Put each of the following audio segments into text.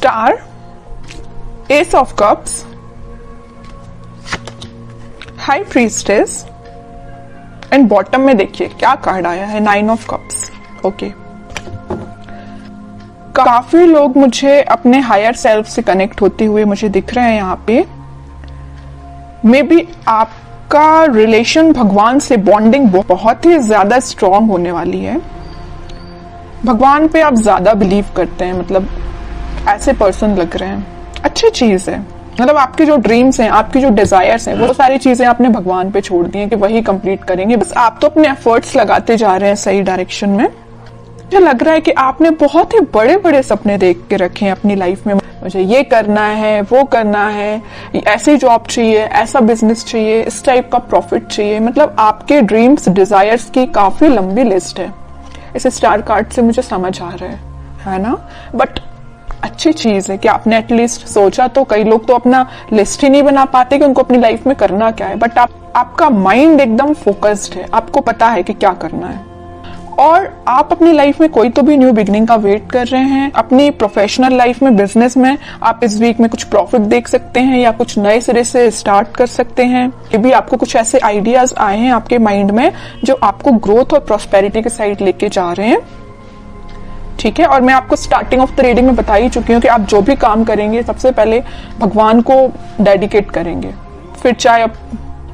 Star, S of cups, high priestess and bottom में देखिए क्या कार्ड आया है, 9 ऑफ कप्स। ओके, काफी लोग मुझे अपने हायर सेल्फ से कनेक्ट होते हुए मुझे दिख रहे हैं यहाँ पे। मे बी आपका रिलेशन भगवान से बॉन्डिंग बहुत ही ज्यादा स्ट्रांग होने वाली है। भगवान पे आप ज्यादा बिलीव करते हैं, मतलब ऐसे पर्सन लग रहे हैं। अच्छी चीज है, मतलब आपके जो ड्रीम्स हैं, आपकी जो डिजायर्स हैं, वो सारी चीजें आपने भगवान पे छोड़ दी हैं कि वही कंप्लीट करेंगे। बस आप तो अपने एफर्ट्स लगाते जा रहे हैं सही डायरेक्शन में। मुझे लग रहा है कि आपने बहुत ही बड़े बड़े सपने देख के रखे हैं अपनी लाइफ में। मुझे ये करना है, वो करना है, ऐसी जॉब चाहिए, ऐसा बिजनेस चाहिए, इस टाइप का प्रॉफिट चाहिए। मतलब आपके ड्रीम्स डिजायर्स की काफी लंबी लिस्ट है। इस स्टार कार्ड से मुझे समझ आ रहा है ना। बट अच्छी चीज है कि आपने एटलीस्ट सोचा। तो कई लोग तो अपना लिस्ट ही नहीं बना पाते कि उनको अपनी लाइफ में करना क्या है। बट आपका माइंड एकदम फोकस्ड है, आपको पता है कि क्या करना है। और आप अपनी लाइफ में कोई तो भी न्यू बिगनिंग का वेट कर रहे हैं। अपनी प्रोफेशनल लाइफ में, बिजनेस में आप इस वीक में कुछ प्रॉफिट देख सकते हैं या कुछ नए सिरे से स्टार्ट कर सकते हैं। ये भी आपको कुछ ऐसे आइडियाज आए हैं आपके माइंड में जो आपको ग्रोथ और प्रॉस्पेरिटी के साइड लेके जा रहे हैं। ठीक है, और मैं आपको स्टार्टिंग ऑफ द रीडिंग में बता ही चुकी हूँ कि आप जो भी काम करेंगे सबसे पहले भगवान को डेडिकेट करेंगे। फिर चाहे आप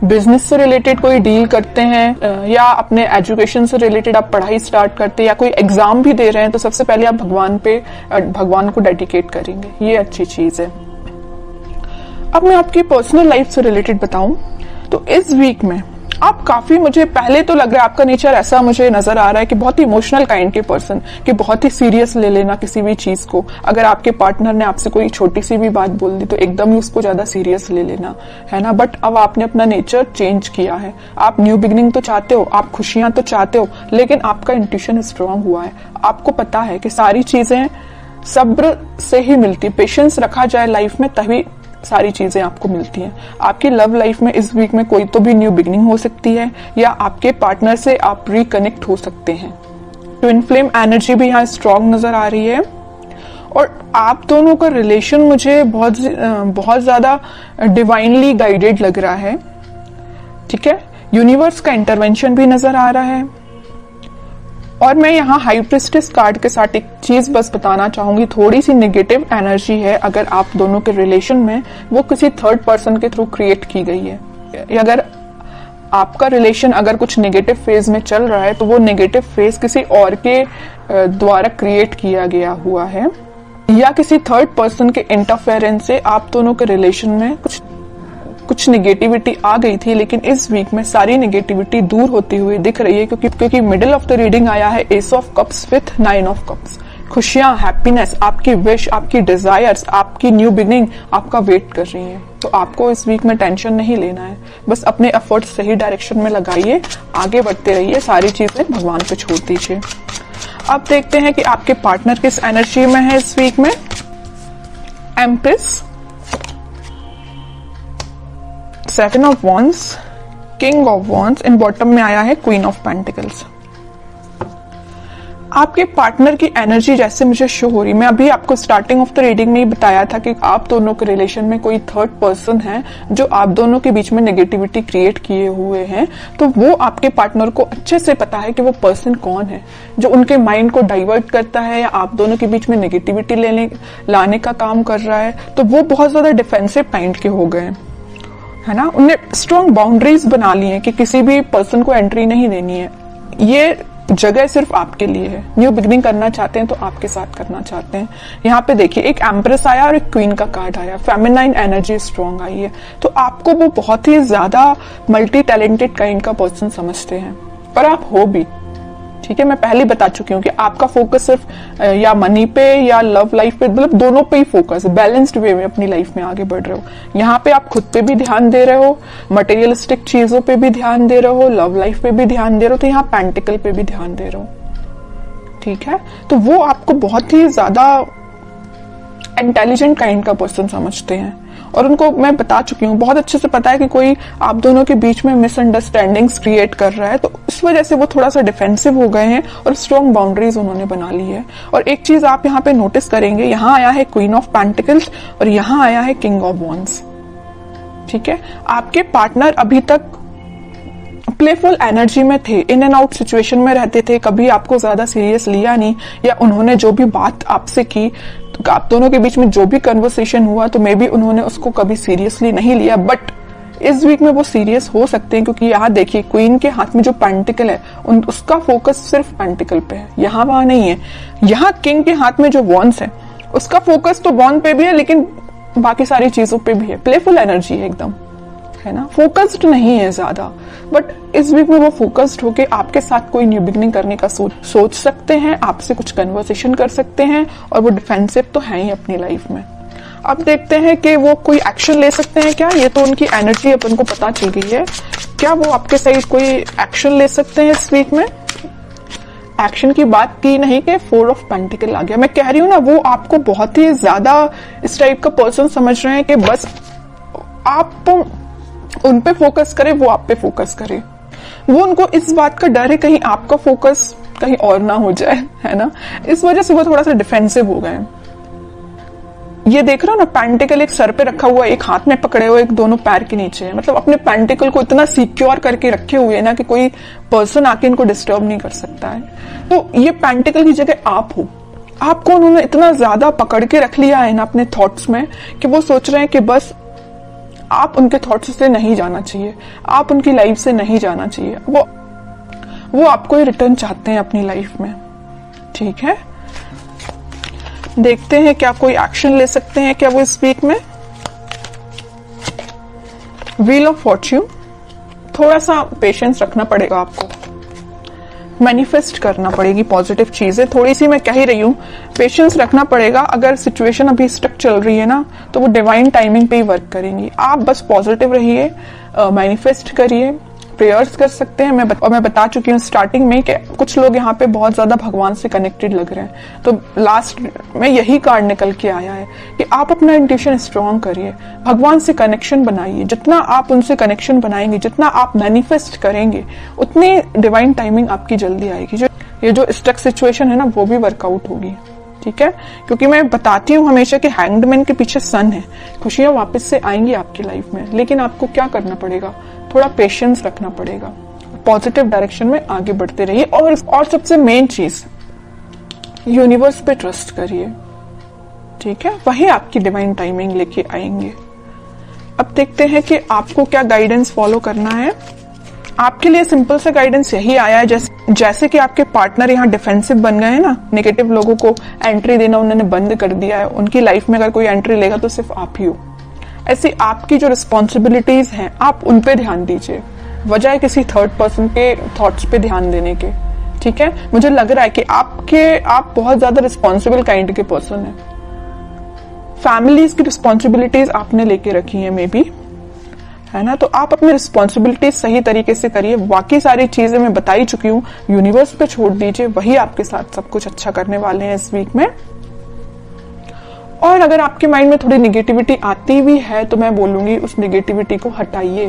बिजनेस से रिलेटेड कोई डील करते हैं या अपने एजुकेशन से रिलेटेड आप पढ़ाई स्टार्ट करते हैं या कोई एग्जाम भी दे रहे हैं, तो सबसे पहले आप भगवान को डेडिकेट करेंगे। ये अच्छी चीज है। अब मैं आपकी पर्सनल लाइफ से रिलेटेड बताऊं तो इस वीक में आप काफी, मुझे पहले तो लग रहा है आपका नेचर ऐसा मुझे नजर आ रहा है कि बहुत ही इमोशनल काइंड के पर्सन, कि बहुत ही सीरियस ले लेना किसी भी चीज को। अगर आपके पार्टनर ने आपसे कोई छोटी सी भी बात बोल दी तो एकदम ही उसको ज्यादा सीरियस ले लेना, है ना। बट अब आपने अपना नेचर चेंज किया है। आप न्यू बिगनिंग तो चाहते हो, आप खुशियां तो चाहते हो, लेकिन आपका इंट्यूशन स्ट्रांग हुआ है। आपको पता है कि सारी चीजें सब्र से ही मिलती, पेशेंस रखा जाए लाइफ में तभी सारी चीजें आपको मिलती हैं। आपकी लव लाइफ में इस वीक में कोई तो भी न्यू बिगनिंग हो सकती है या आपके पार्टनर से आप रिकनेक्ट हो सकते हैं। ट्विन फ्लेम एनर्जी भी यहाँ स्ट्रांग नजर आ रही है। और आप दोनों का रिलेशन मुझे बहुत ज्यादा डिवाइनली गाइडेड लग रहा है। ठीक है, यूनिवर्स का इंटरवेंशन भी नजर आ रहा है। और मैं यहाँ हाई प्रीस्टेस कार्ड के साथ एक चीज बस बताना चाहूंगी, थोड़ी सी नेगेटिव एनर्जी है अगर आप दोनों के रिलेशन में, वो किसी थर्ड पर्सन के थ्रू क्रिएट की गई है। अगर आपका रिलेशन अगर कुछ नेगेटिव फेज में चल रहा है तो वो नेगेटिव फेज किसी और के द्वारा क्रिएट किया गया हुआ है, या किसी थर्ड पर्सन के इंटरफेरेंस से आप दोनों के रिलेशन में कुछ नेगेटिविटी आ गई थी। लेकिन इस वीक में सारी नेगेटिविटी दूर होती हुई दिख रही है, क्योंकि मिडिल ऑफ द रीडिंग आया है S of cups with 9 of cups. खुशियां, हैप्पीनेस, आपकी विश, आपकी डिजायर्स, आपकी न्यू बिगनिंग आपका वेट कर रही है। तो आपको इस वीक में टेंशन नहीं लेना है, बस अपने एफर्ट्स सही डायरेक्शन में लगाइए, आगे बढ़ते रहिए, सारी चीजें भगवान पे छोड़ दीजिए। अब देखते हैं कि आपके पार्टनर किस एनर्जी में है इस वीक में। Empress, 7 of wands, king of wands and bottom में आया है क्वीन ऑफ पेंटिकल्स। आपके पार्टनर की एनर्जी जैसे मुझे शो हो रही, मैं अभी आपको स्टार्टिंग ऑफ द रीडिंग में ही बताया था कि आप दोनों के रिलेशन में कोई थर्ड पर्सन है जो आप दोनों के बीच में नेगेटिविटी क्रिएट किए हुए हैं। तो वो आपके पार्टनर को अच्छे से पता है कि वो पर्सन कौन है जो उनके माइंड को डाइवर्ट करता है या आप दोनों के बीच में नेगेटिविटी लाने का काम कर रहा है। तो वो बहुत ज्यादा डिफेंसिव काइंड के हो गए, है ना। उन्हें स्ट्रॉन्ग बाउंड्रीज बना ली है कि किसी भी पर्सन को एंट्री नहीं देनी है। ये जगह सिर्फ आपके लिए है। न्यू बिगनिंग करना चाहते हैं तो आपके साथ करना चाहते हैं। यहाँ पे देखिए एक एम्प्रेस आया और एक क्वीन का कार्ड आया, फेमिनाइन एनर्जी स्ट्रॉन्ग आई है। तो आपको वो बहुत ही ज्यादा मल्टी टैलेंटेड काइंड का पर्सन समझते हैं, और आप हो भी। ठीक है, मैं पहले बता चुकी हूँ कि आपका फोकस सिर्फ या मनी पे या लव लाइफ पे, मतलब दोनों पे ही फोकस है। बैलेंस्ड वे में अपनी लाइफ में आगे बढ़ रहे हो। यहाँ पे आप खुद पे भी ध्यान दे रहे हो, मटेरियलिस्टिक चीजों पे भी ध्यान दे रहे हो, लव लाइफ पे भी ध्यान दे रहे हो, तो यहाँ पेंटिकल पे भी ध्यान दे रहे हो। ठीक है, तो वो आपको बहुत ही ज्यादा इंटेलिजेंट काइंड का पर्सन समझते हैं। और उनको मैं बता चुकी हूँ, बहुत अच्छे से पता है कि कोई आप दोनों के बीच में मिसअंडरस्टैंडिंग्स क्रिएट कर रहा है, तो इस वजह से वो थोड़ा सा डिफेंसिव हो गए हैं और स्ट्रॉन्ग बाउंड्रीज उन्होंने बना ली है। और एक चीज आप यहाँ पे नोटिस करेंगे, यहाँ आया है क्वीन ऑफ पेंटिकल्स और यहाँ आया है किंग ऑफ वॉन्ड्स। ठीक है, आपके पार्टनर अभी तक प्लेफुल एनर्जी में थे, इन एंड आउट सिचुएशन में रहते थे, कभी आपको ज्यादा सीरियस लिया नहीं, या उन्होंने जो भी बात आपसे की, तो आप दोनों के बीच में जो भी कन्वर्सेशन हुआ तो मे बी उन्होंने उसको कभी सीरियसली नहीं लिया। बट इस वीक में वो सीरियस हो सकते हैं, क्योंकि यहाँ देखिए क्वीन के हाथ में जो पेंटिकल है उसका फोकस सिर्फ पेंटिकल पे है, यहाँ वहां नहीं है। यहाँ किंग के हाथ में जो वॉन्ड्स है उसका फोकस तो वॉन्ड पे भी है, लेकिन बाकी सारी चीजों पे भी है। प्लेफुल एनर्जी है एकदम, है ना, फोकस्ड नहीं है ज्यादा। बट इस वीक में वो फोकस्ड होके आपके साथ कोई न्यू बिगनिंग करने का सोच सकते हैं, आपसे कुछ कन्वर्सेशन कर सकते हैं, और वो डिफेंसिव तो है ही अपनी लाइफ में। अब देखते हैं कि वो कोई एक्शन ले सकते हैं क्या। ये तो उनकी एनर्जी अपन को पता चल गई है, क्या वो आपके साइड कोई एक्शन ले सकते हैं इस वीक में। एक्शन की बात की नहीं कि 4 ऑफ पेंटिकल आ गया। मैं कह रही हूं ना, वो आपको बहुत ही ज्यादा इस टाइप का पर्सन समझ रहे हैं कि बस आप उन पे फोकस करें, वो आप पे फोकस करें। वो उनको इस बात का डर है कहीं आपका फोकस कहीं और ना हो जाए, है ना, इस वजह से वो थोड़ा सा डिफेंसिव हो गए। ये देख रहे हो ना, पेंटिकल एक सर पे रखा हुआ, एक हाथ में पकड़े हुए, एक दोनों पैर के नीचे है। मतलब अपने पेंटिकल को इतना सिक्योर करके रखे हुए है ना कि कोई पर्सन आके इनको डिस्टर्ब नहीं कर सकता है। तो ये पेंटिकल की जगह आप हो, आपको उन्होंने इतना ज्यादा पकड़ के रख लिया है ना अपने थॉट्स में कि वो सोच रहे हैं कि बस आप उनके थॉट्स से नहीं जाना चाहिए, आप उनकी लाइफ से नहीं जाना चाहिए। वो आपको ही रिटर्न चाहते हैं अपनी लाइफ में। ठीक है, देखते हैं क्या कोई एक्शन ले सकते हैं क्या वो इस वीक में। व्हील ऑफ फॉर्च्यून, थोड़ा सा पेशेंस रखना पड़ेगा आपको, मैनिफेस्ट करना पड़ेगी पॉजिटिव चीजें। थोड़ी सी मैं कह ही रही हूं, पेशेंस रखना पड़ेगा। अगर सिचुएशन अभी स्टक चल रही है ना, तो वो डिवाइन टाइमिंग पे ही वर्क करेंगी। आप बस पॉजिटिव रहिए, मैनिफेस्ट करिए, प्रेयर्स कर सकते हैं। मैं बता चुकी हूँ स्टार्टिंग में कि कुछ लोग यहाँ पे बहुत ज्यादा भगवान से कनेक्टेड लग रहे हैं, तो लास्ट में यही कार्ड निकल के आया है कि आप अपना इंट्यूशन स्ट्रांग करिए, भगवान से कनेक्शन बनाइए। जितना आप उनसे कनेक्शन बनाएंगे, जितना आप मैनिफेस्ट करेंगे, उतनी डिवाइन टाइमिंग आपकी जल्दी आएगी। ये जो स्टक सिचुएशन है ना, वो भी वर्कआउट होगी। ठीक है, क्योंकि मैं बताती हूँ हमेशा कि हैंग्ड मैन के पीछे सन है, खुशियां वापस से आएंगी आपकी लाइफ में, लेकिन आपको क्या करना पड़ेगा, थोड़ा पेशेंस रखना पड़ेगा, पॉजिटिव डायरेक्शन में आगे बढ़ते रहिए। और सबसे मेन चीज, यूनिवर्स पे ट्रस्ट करिए। ठीक है, वही आपकी डिवाइन टाइमिंग लेके आएंगे। अब देखते हैं कि आपको क्या गाइडेंस फॉलो करना है। आपके लिए सिंपल सा गाइडेंस यही आया है, जैसे कि आपके पार्टनर यहाँ डिफेंसिव बन गए हैं ना, नेगेटिव लोगों को एंट्री देना उन्होंने बंद कर दिया है, उनकी लाइफ में अगर कोई एंट्री लेगा तो सिर्फ आप ही हो। ऐसी आपकी जो रिस्पॉन्सिबिलिटीज हैं, आप उन पे ध्यान दीजिए, बजाय किसी थर्ड पर्सन के थॉट्स पे ध्यान देने के। ठीक है, मुझे लग रहा है कि आप बहुत ज्यादा रिस्पॉन्सिबल काइंड के पर्सन हैं। फैमिलीज की रिस्पॉन्सिबिलिटीज आपने लेके रखी है मे बी, है ना, तो आप अपनी रिस्पॉन्सिबिलिटीज सही तरीके से करिए। बाकी सारी चीजें मैं बता ही चुकी हूँ, यूनिवर्स पे छोड़ दीजिए, वही आपके साथ सब कुछ अच्छा करने वाले हैं इस वीक में। और अगर आपके माइंड में थोड़ी निगेटिविटी आती भी है तो मैं बोलूंगी उस निगेटिविटी को हटाइए।